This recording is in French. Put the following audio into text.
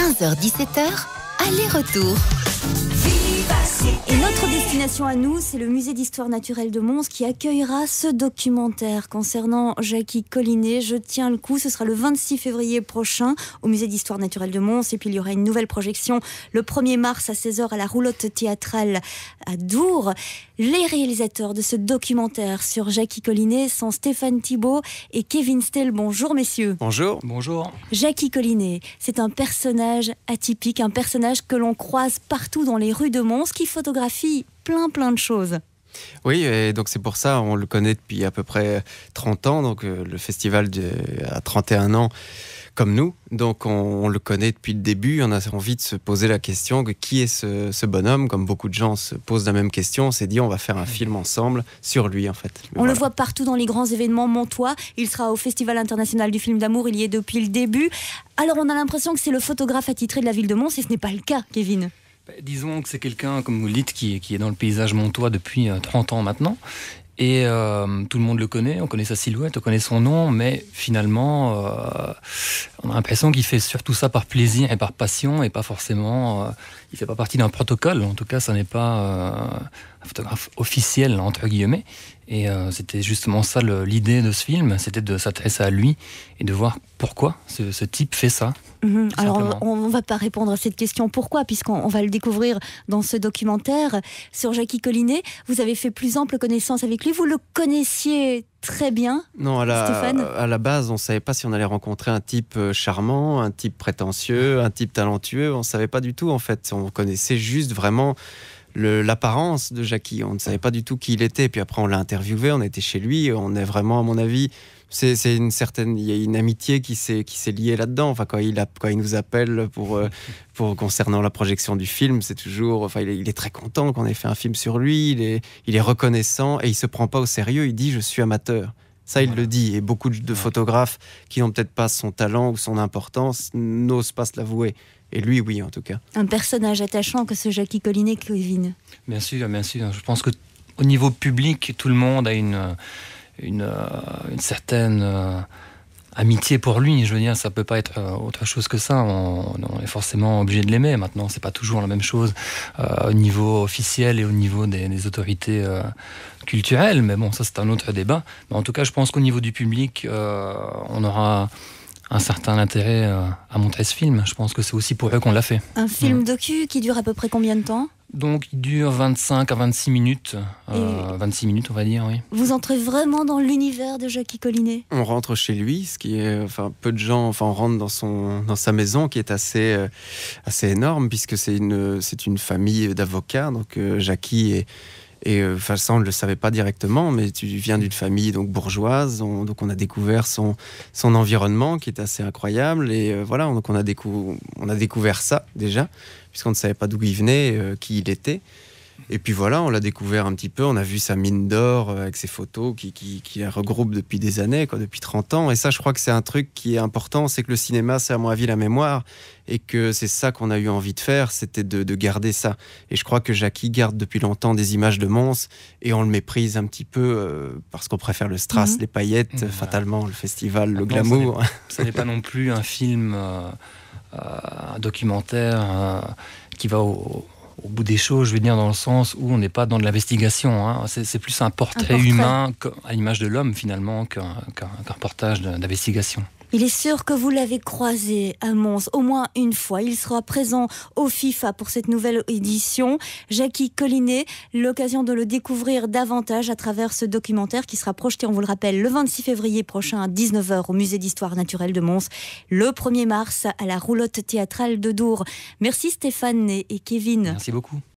15h-17h, aller-retour. Et notre destination à nous, c'est le musée d'histoire naturelle de Mons qui accueillera ce documentaire concernant Jackie Collinet. Je tiens le coup, ce sera le 26 février prochain au musée d'histoire naturelle de Mons. Et puis il y aura une nouvelle projection le 1er mars à 16h à la Roulotte théâtrale à Dour. Les réalisateurs de ce documentaire sur Jackie Collinet sont Stéphane Thibault et Kevin Stell. Bonjour messieurs. Bonjour. Bonjour. Jackie Collinet, c'est un personnage atypique, un personnage que l'on croise partout dans les rues de Mons, qui photographie plein de choses. Oui, et donc c'est pour ça, on le connaît depuis à peu près 30 ans, donc le festival a 31 ans comme nous, donc on le connaît depuis le début. On a envie de se poser la question de qui est ce bonhomme, comme beaucoup de gens se posent la même question. On s'est dit on va faire un film ensemble sur lui en fait. On le voit partout dans les grands événements montois. Il sera au Festival international du film d'amour, il y est depuis le début. Alors on a l'impression que c'est le photographe attitré de la ville de Mons, et ce n'est pas le cas, Kevin. Disons que c'est quelqu'un, comme vous le dites, qui est dans le paysage montois depuis 30 ans maintenant. Et tout le monde le connaît, on connaît sa silhouette, on connaît son nom, mais finalement, on a l'impression qu'il fait surtout ça par plaisir et par passion, et pas forcément... il ne fait pas partie d'un protocole, en tout cas, ça n'est pas un photographe officiel, entre guillemets. Et c'était justement ça l'idée de ce film, c'était de s'intéresser à lui et de voir pourquoi ce type fait ça. Alors on ne va pas répondre à cette question pourquoi, puisqu'on va le découvrir dans ce documentaire sur Jackie Collinet. Vous avez fait plus ample connaissance avec lui, vous le connaissiez très bien. Non, Stéphane. À la base, on ne savait pas si on allait rencontrer un type charmant, un type prétentieux, un type talentueux. On ne savait pas du tout en fait. On connaissait juste vraiment l'apparence de Jackie. On ne savait pas du tout qui il était. Puis après, on l'a interviewé, on était chez lui. On est vraiment, à mon avis, il y a une amitié qui s'est liée là-dedans. Enfin, quand il nous appelle pour concernant la projection du film, c'est toujours, enfin, il est très content qu'on ait fait un film sur lui. Il est reconnaissant et il se prend pas au sérieux. Il dit je suis amateur. Ça, il le dit. Et beaucoup de photographes qui n'ont peut-être pas son talent ou son importance n'osent pas se l'avouer. Et lui, oui, en tout cas. Un personnage attachant que ce Jackie Collinet, Kevin. Bien sûr. Je pense qu'au niveau public, tout le monde a une certaine amitié pour lui. Je veux dire, ça peut pas être autre chose que ça. On est forcément obligé de l'aimer. Maintenant, c'est pas toujours la même chose au niveau officiel et au niveau des autorités culturelles. Mais bon, ça, c'est un autre débat. Mais en tout cas, je pense qu'au niveau du public, on aura un certain intérêt à montrer ce film. Je pense que c'est aussi pour eux qu'on l'a fait. Un film docu qui dure à peu près combien de temps ? Donc, il dure 25 à 26 minutes. 26 minutes, on va dire, oui. Vous entrez vraiment dans l'univers de Jackie Collinet ? On rentre chez lui, ce qui est... peu de gens... on rentre dans sa maison, qui est assez énorme, puisque c'est une famille d'avocats. Donc, Jackie est... ça, on ne le savait pas directement, mais tu viens d'une famille donc bourgeoise, donc on a découvert son environnement qui est assez incroyable, et voilà, donc on a découvert ça déjà, puisqu'on ne savait pas d'où il venait, qui il était. Et puis voilà, on l'a découvert un petit peu, on a vu sa mine d'or avec ses photos qui la regroupe depuis des années, depuis 30 ans. Et ça, je crois que c'est un truc qui est important, c'est que le cinéma, c'est à mon avis la mémoire, et que c'est ça qu'on a eu envie de faire, c'était de garder ça. Et je crois que Jackie garde depuis longtemps des images de Mons, et on le méprise un petit peu parce qu'on préfère le strass, les paillettes, fatalement, le festival, le glamour. Ça n'est pas non plus un film, un documentaire qui va au bout des choses, je veux dire, dans le sens où on n'est pas dans de l'investigation. Hein. C'est plus un portrait humain à l'image de l'homme, finalement, qu'un reportage d'investigation. Il est sûr que vous l'avez croisé à Mons au moins une fois. Il sera présent au FIFA pour cette nouvelle édition. Jackie Collinet, l'occasion de le découvrir davantage à travers ce documentaire qui sera projeté, on vous le rappelle, le 26 février prochain à 19h au musée d'histoire naturelle de Mons, le 1er mars à la Roulotte théâtrale de Dour. Merci Stéphane et Kevin. Merci beaucoup.